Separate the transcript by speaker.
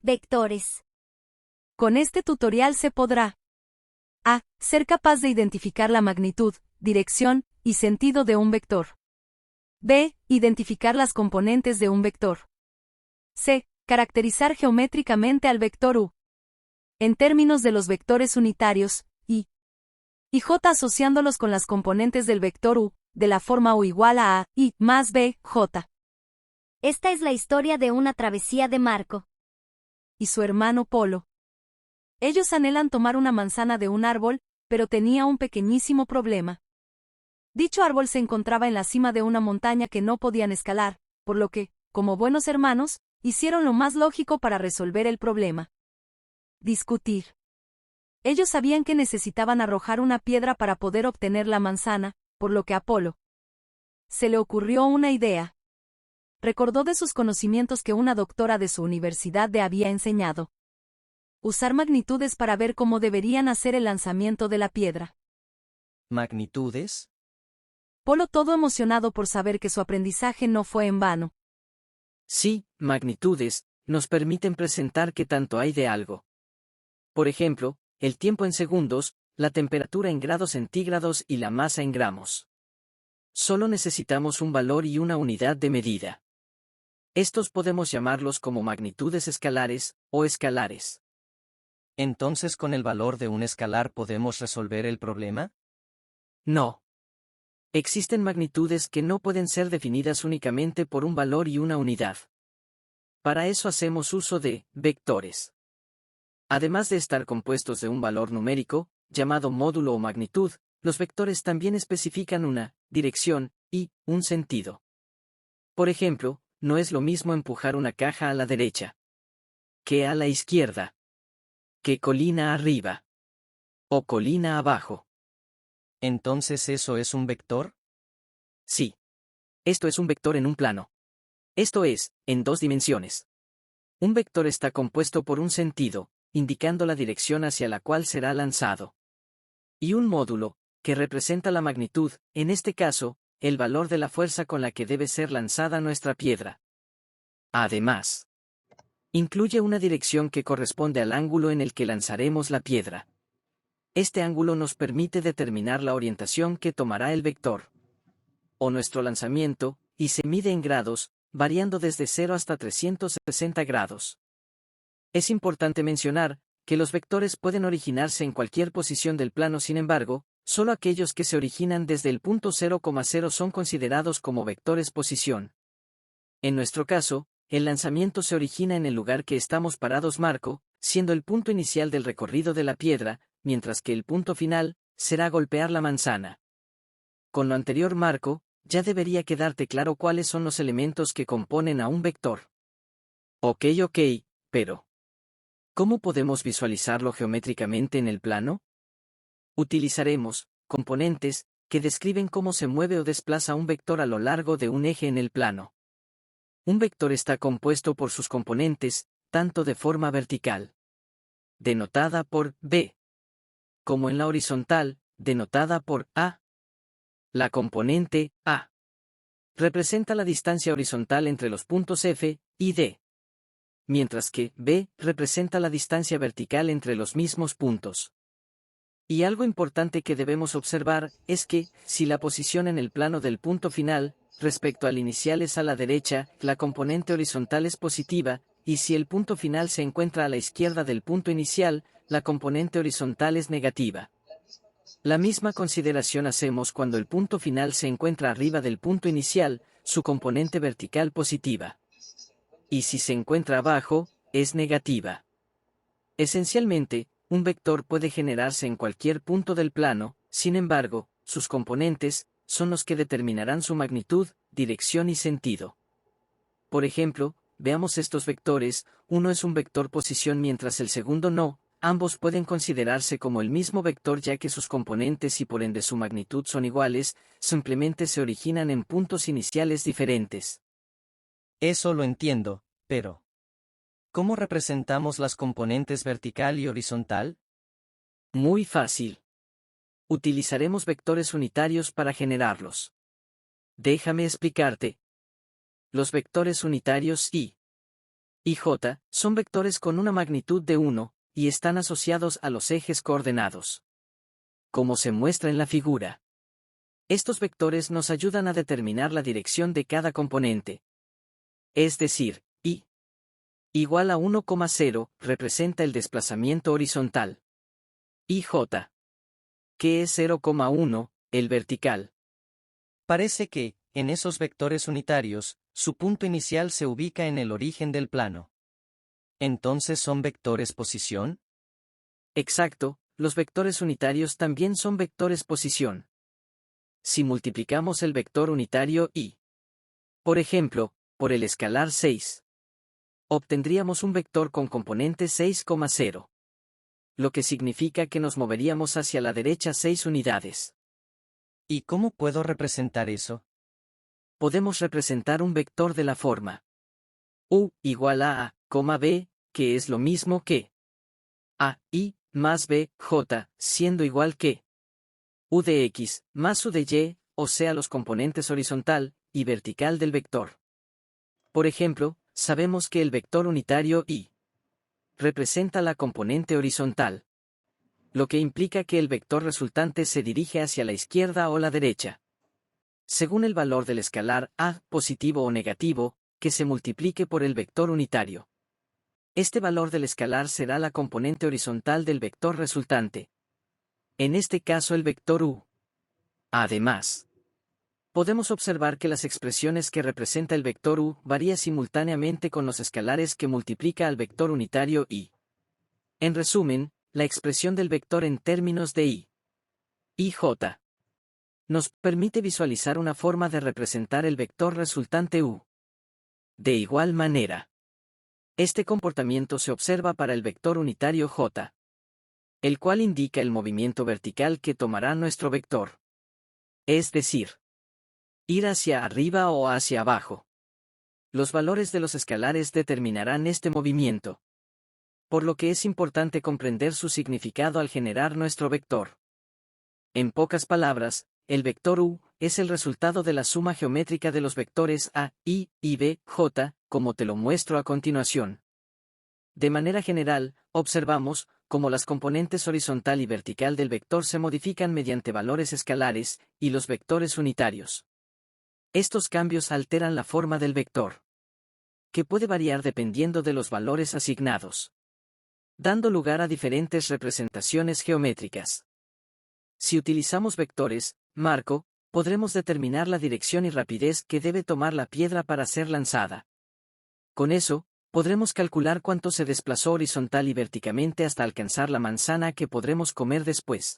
Speaker 1: Vectores.
Speaker 2: Con este tutorial se podrá a. Ser capaz de identificar la magnitud, dirección y sentido de un vector. b. Identificar las componentes de un vector. c. Caracterizar geométricamente al vector u. En términos de los vectores unitarios, y j asociándolos con las componentes del vector u, de la forma u igual a i más b, j.
Speaker 1: Esta es la historia de una travesía de Marco
Speaker 2: y su hermano Polo. Ellos anhelan tomar una manzana de un árbol, pero tenía un pequeñísimo problema. Dicho árbol se encontraba en la cima de una montaña que no podían escalar, por lo que, como buenos hermanos, hicieron lo más lógico para resolver el problema. Discutir. Ellos sabían que necesitaban arrojar una piedra para poder obtener la manzana, por lo que a Polo se le ocurrió una idea. Recordó de sus conocimientos que una doctora de su universidad le había enseñado usar magnitudes para ver cómo deberían hacer el lanzamiento de la piedra.
Speaker 3: ¿Magnitudes?
Speaker 2: Polo todo emocionado por saber que su aprendizaje no fue en vano.
Speaker 4: Sí, magnitudes, nos permiten presentar qué tanto hay de algo. Por ejemplo, el tiempo en segundos, la temperatura en grados centígrados y la masa en gramos. Solo necesitamos un valor y una unidad de medida. Estos podemos llamarlos como magnitudes escalares, o escalares.
Speaker 3: ¿Entonces con el valor de un escalar podemos resolver el problema?
Speaker 4: No. Existen magnitudes que no pueden ser definidas únicamente por un valor y una unidad. Para eso hacemos uso de vectores. Además de estar compuestos de un valor numérico, llamado módulo o magnitud, los vectores también especifican una dirección y un sentido. Por ejemplo, no es lo mismo empujar una caja a la derecha que a la izquierda, que colina arriba o colina abajo.
Speaker 3: ¿Entonces eso es un vector?
Speaker 4: Sí. Esto es un vector en un plano. Esto es, en dos dimensiones. Un vector está compuesto por un sentido, indicando la dirección hacia la cual será lanzado. Y un módulo, que representa la magnitud, en este caso, el valor de la fuerza con la que debe ser lanzada nuestra piedra. Además, incluye una dirección que corresponde al ángulo en el que lanzaremos la piedra. Este ángulo nos permite determinar la orientación que tomará el vector o nuestro lanzamiento, y se mide en grados, variando desde 0 hasta 360 grados. Es importante mencionar que los vectores pueden originarse en cualquier posición del plano, sin embargo, solo aquellos que se originan desde el punto 0,0 son considerados como vectores posición. En nuestro caso, el lanzamiento se origina en el lugar que estamos parados Marco, siendo el punto inicial del recorrido de la piedra, mientras que el punto final será golpear la manzana. Con lo anterior Marco, ya debería quedarte claro cuáles son los elementos que componen a un vector. Ok, pero ¿cómo podemos visualizarlo geométricamente en el plano? Utilizaremos componentes que describen cómo se mueve o desplaza un vector a lo largo de un eje en el plano. Un vector está compuesto por sus componentes, tanto de forma vertical, denotada por B, como en la horizontal, denotada por A. La componente A representa la distancia horizontal entre los puntos F y D, mientras que B representa la distancia vertical entre los mismos puntos. Y algo importante que debemos observar es que, si la posición en el plano del punto final, respecto al inicial es a la derecha, la componente horizontal es positiva, y si el punto final se encuentra a la izquierda del punto inicial, la componente horizontal es negativa. La misma consideración hacemos cuando el punto final se encuentra arriba del punto inicial, su componente vertical positiva. Y si se encuentra abajo, es negativa. Esencialmente, un vector puede generarse en cualquier punto del plano, sin embargo, sus componentes son los que determinarán su magnitud, dirección y sentido. Por ejemplo, veamos estos vectores, uno es un vector posición mientras el segundo no. Ambos pueden considerarse como el mismo vector ya que sus componentes y por ende su magnitud son iguales, simplemente se originan en puntos iniciales diferentes.
Speaker 3: Eso lo entiendo, pero ¿cómo representamos las componentes vertical y horizontal?
Speaker 4: Muy fácil. Utilizaremos vectores unitarios para generarlos. Déjame explicarte. Los vectores unitarios y y j son vectores con una magnitud de 1, y están asociados a los ejes coordenados. Como se muestra en la figura. Estos vectores nos ayudan a determinar la dirección de cada componente. Es decir, I igual a 1,0 representa el desplazamiento horizontal. Y j, que es 0,1, el vertical.
Speaker 3: Parece que, en esos vectores unitarios, su punto inicial se ubica en el origen del plano. ¿Entonces son vectores posición?
Speaker 4: Exacto, los vectores unitarios también son vectores posición. Si multiplicamos el vector unitario y, por ejemplo, por el escalar 6, obtendríamos un vector con componente 6,0. Lo que significa que nos moveríamos hacia la derecha 6 unidades.
Speaker 3: ¿Y cómo puedo representar eso?
Speaker 4: Podemos representar un vector de la forma u igual a b, que es lo mismo que a i más b, j, siendo igual que u de x más u de y, o sea los componentes horizontal y vertical del vector. Por ejemplo, sabemos que el vector unitario y representa la componente horizontal, lo que implica que el vector resultante se dirige hacia la izquierda o la derecha. Según el valor del escalar a, positivo o negativo, que se multiplique por el vector unitario. Este valor del escalar será la componente horizontal del vector resultante. En este caso el vector u. Además, podemos observar que las expresiones que representa el vector u varían simultáneamente con los escalares que multiplica al vector unitario y. En resumen, la expresión del vector en términos de i y j nos permite visualizar una forma de representar el vector resultante u. De igual manera, este comportamiento se observa para el vector unitario j, el cual indica el movimiento vertical que tomará nuestro vector. Es decir, ir hacia arriba o hacia abajo. Los valores de los escalares determinarán este movimiento, por lo que es importante comprender su significado al generar nuestro vector. En pocas palabras, el vector u es el resultado de la suma geométrica de los vectores a, i y b, j, como te lo muestro a continuación. De manera general, observamos cómo las componentes horizontal y vertical del vector se modifican mediante valores escalares y los vectores unitarios. Estos cambios alteran la forma del vector, que puede variar dependiendo de los valores asignados, dando lugar a diferentes representaciones geométricas. Si utilizamos vectores, marco, podremos determinar la dirección y rapidez que debe tomar la piedra para ser lanzada. Con eso, podremos calcular cuánto se desplazó horizontal y verticalmente hasta alcanzar la manzana que podremos comer después.